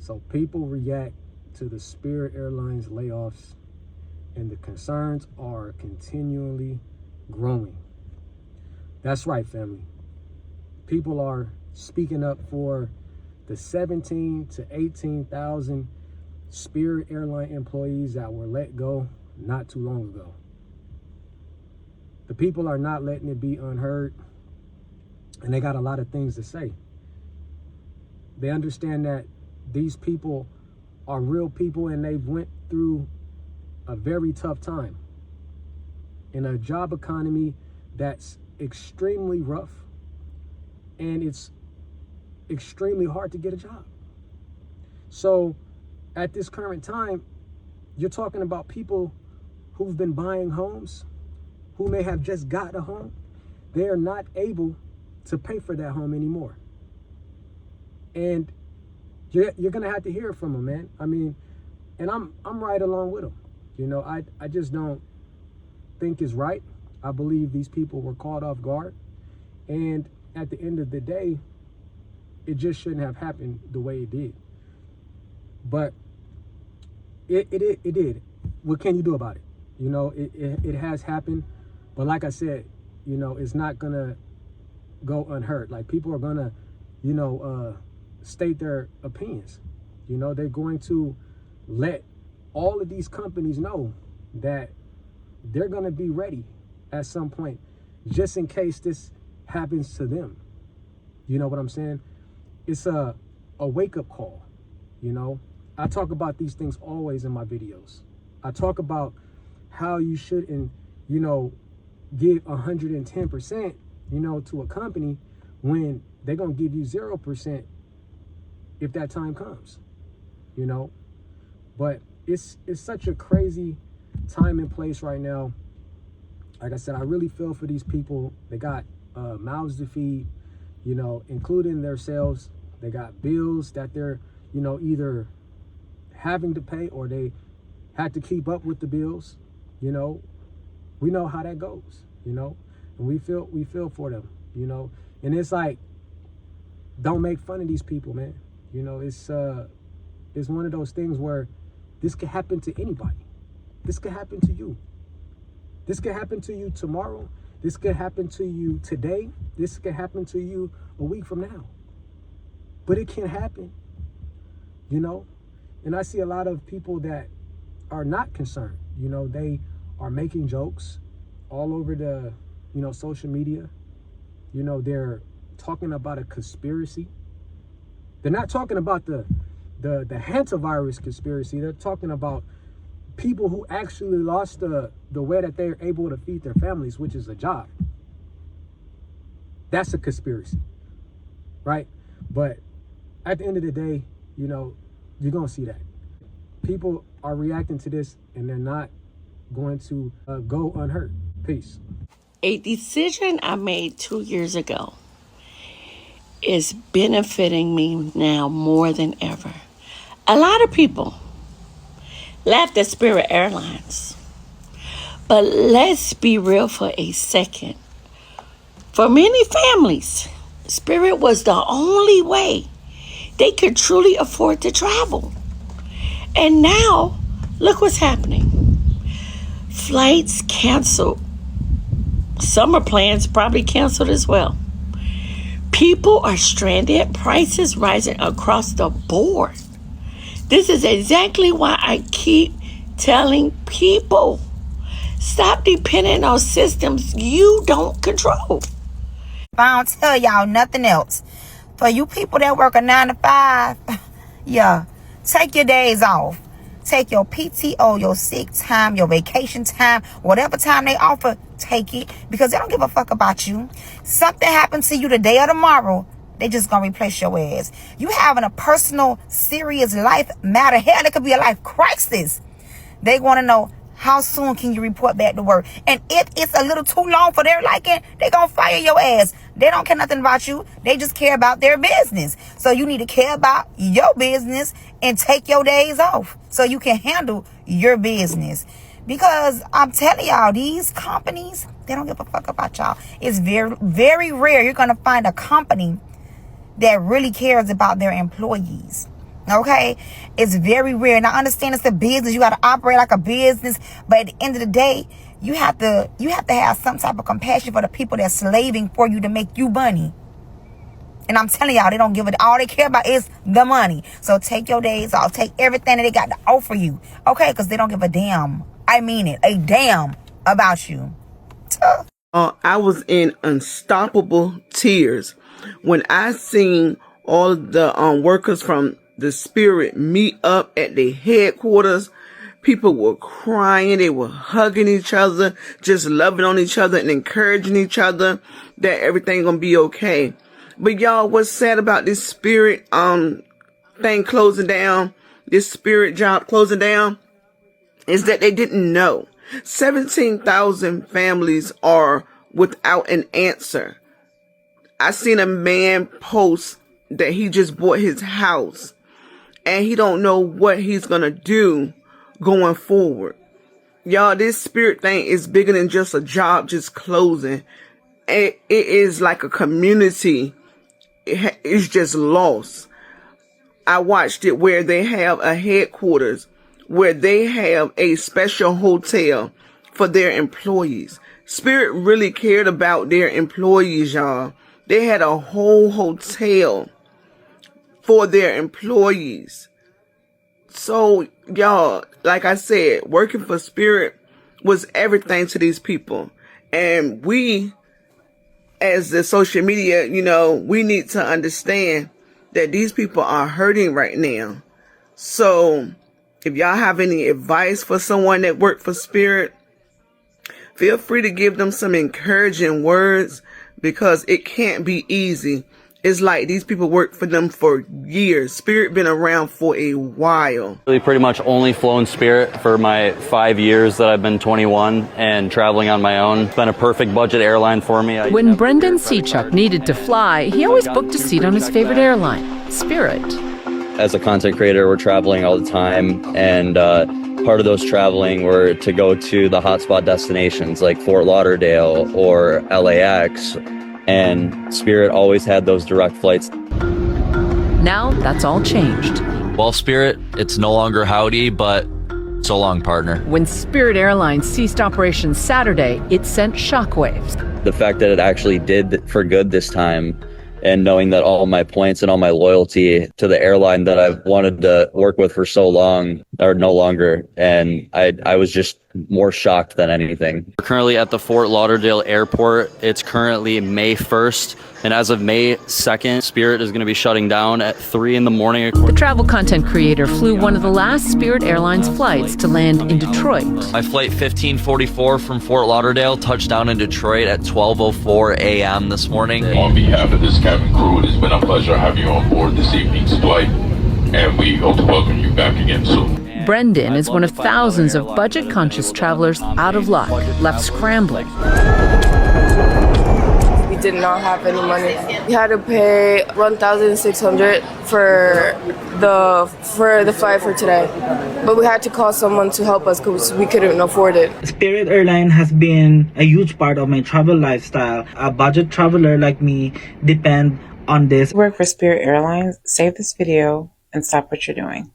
So people react to the Spirit Airlines layoffs, and the concerns are continually growing. That's right, family. People are speaking up for the 17 to 18,000 Spirit Airline employees that were let go not too long ago. The people are not letting it be unheard, and they got a lot of things to say. They understand that these people are real people, and they've went through a very tough time in a job economy that's extremely rough, and it's extremely hard to get a job. So at this current time, you're talking about people who've been buying homes, who may have just got a home. They are not able to pay for that home anymore. And you're gonna have to hear from them, man. I mean, and I'm right along with them. You know, I just don't think it's right. I believe these people were caught off guard, and at the end of the day, it just shouldn't have happened the way it did. But it did. What can you do about it? You know, it has happened, but like I said, you know, it's not gonna go unheard. Like, people are gonna, you know, state their opinions. You know, they're going to let all of these companies know that they're gonna be ready at some point, just in case this happens to them. You know what I'm saying? It's a wake-up call. You know, I talk about these things always in my videos. I talk about how you shouldn't, you know, give 110%, you know, to a company when they're gonna give you 0% if that time comes, you know. But it's such a crazy time and place right now. Like I said, I really feel for these people. They got mouths to feed, you know, including themselves. They got bills that they're, you know, either having to pay or they had to keep up with the bills. You know, we know how that goes, you know, and we feel for them, you know. And it's like, don't make fun of these people, man. You know, it's one of those things where this could happen to anybody. This could happen to you. This could happen to you tomorrow. This could happen to you today. This could happen to you a week from now. But it can happen, you know. And I see a lot of people that are not concerned. You know, they are making jokes all over the, you know, social media. You know, they're talking about a conspiracy. They're not talking about the hantavirus conspiracy. They're talking about people who actually lost the way that they're able to feed their families, which is a job. That's a conspiracy, right? But at the end of the day, you know, you're gonna see that people are reacting to this, and they're not going to go unheard. Peace. A decision I made 2 years ago is benefiting me now more than ever. A lot of people laughed at Spirit Airlines, but let's be real for a second. For many families, Spirit was the only way they could truly afford to travel. And now, look what's happening. Flights canceled. Summer plans probably canceled as well. People are stranded, prices rising across the board. This is exactly why I keep telling people, stop depending on systems you don't control. I don't tell y'all nothing else. For you people that work a 9 to 5, yeah, take your days off. Take your PTO, your sick time, your vacation time, whatever time they offer, take it, because they don't give a fuck about you. Something happens to you today or tomorrow, they just gonna replace your ass. You having a personal, serious life matter. Hell, it could be a life crisis. They want to know, how soon can you report back to work? And if it's a little too long for their liking, they gonna fire your ass. They don't care nothing about you. They just care about their business. So you need to care about your business and take your days off so you can handle your business. Because I'm telling y'all, these companies, they don't give a fuck about y'all. It's very, very rare you're gonna find a company that really cares about their employees. Okay, it's very rare. And I understand it's a business. You got to operate like a business, but at the end of the day, you have to have some type of compassion for the people that's slaving for you to make you money. And I'm telling y'all, they don't give it. All they care about is the money. So take your days off. Take everything that they got to offer you. Okay, because they don't give a damn. I mean it, a damn about you. I was in unstoppable tears when I seen all the workers from the Spirit meet up at the headquarters. People were crying. They were hugging each other, just loving on each other and encouraging each other that everything gonna be okay. But y'all, what's sad about this Spirit thing closing down, this Spirit job closing down, is that they didn't know. 17,000 families are without an answer. I seen a man post that he just bought his house and he don't know what he's gonna do going forward. Y'all, this Spirit thing is bigger than just a job just closing. It is like a community. It's just lost. I watched it where they have a headquarters, where they have a special hotel for their employees. Spirit really cared about their employees, y'all. They had a whole hotel for their employees. So, y'all, like I said, working for Spirit was everything to these people. And we, as the social media, we need to understand that these people are hurting right now. So, if y'all have any advice for someone that worked for Spirit, feel free to give them some encouraging words, because it can't be easy. It's like these people worked for them for years. Spirit been around for a while. Really pretty much only flown Spirit for my 5 years that I've been 21 and traveling on my own. It's been a perfect budget airline for me. When Brendan Seachuck needed to fly, he always booked a seat on his favorite airline, Spirit. As a content creator, we're traveling all the time, and part of those traveling were to go to the hotspot destinations like Fort Lauderdale or LAX, and Spirit always had those direct flights. Now that's all changed. Well, Spirit, it's no longer howdy, but so long, partner. When Spirit Airlines ceased operations Saturday, it sent shockwaves. The fact that it actually did for good this time, and knowing that all my points and all my loyalty to the airline that I've wanted to work with for so long are no longer. And I was just more shocked than anything. We're currently at the Fort Lauderdale airport. It's currently May 1st. And as of May 2nd, Spirit is going to be shutting down at 3 in the morning. The travel content creator flew one of the last Spirit Airlines flights to land in Detroit. My flight 1544 from Fort Lauderdale touched down in Detroit at 12:04 a.m. this morning. On behalf of this cabin crew, it has been a pleasure having you on board this evening's flight, and we hope to welcome you back again soon. Brendan is one of thousands of budget-conscious travelers out of luck, left scrambling. We did not have any money. We had to pay $1,600 for the flight for today, but we had to call someone to help us because we couldn't afford it. Spirit Airline has been a huge part of my travel lifestyle. A budget traveler like me depend on this. Work for Spirit Airlines? Save this video and stop what you're doing.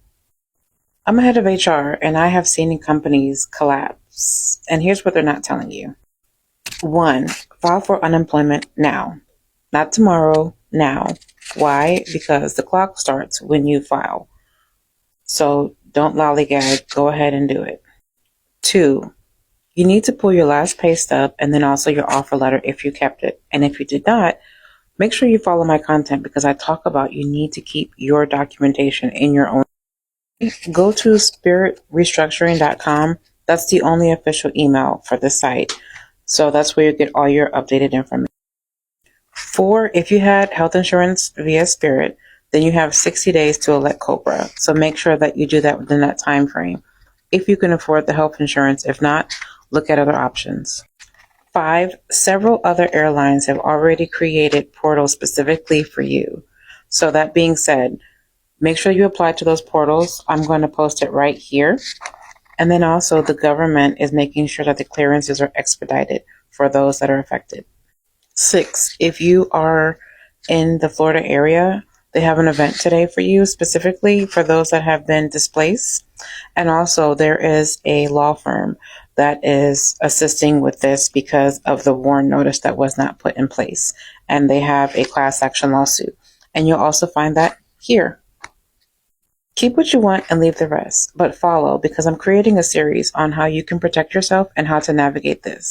I'm a head of HR, and I have seen companies collapse. And here's what they're not telling you. 1, file for unemployment now. Not tomorrow, now. Why? Because the clock starts when you file. So don't lollygag, go ahead and do it. 2, you need to pull your last pay stub and then also your offer letter if you kept it. And if you did not, make sure you follow my content, because I talk about you need to keep your documentation in your own. Go to spiritrestructuring.com. That's the only official email for the site. So that's where you get all your updated information. 4, if you had health insurance via Spirit, then you have 60 days to elect COBRA. So make sure that you do that within that time frame, if you can afford the health insurance. If not, look at other options. 5, several other airlines have already created portals specifically for you. So that being said, make sure you apply to those portals. I'm going to post it right here. And then also the government is making sure that the clearances are expedited for those that are affected. 6, if you are in the Florida area, They have an event today for you, specifically for those that have been displaced. And also there is a law firm that is assisting with this because of the warn notice that was not put in place. And they have a class action lawsuit. And you'll also find that here. Keep what you want and leave the rest, but follow, because I'm creating a series on how you can protect yourself and how to navigate this.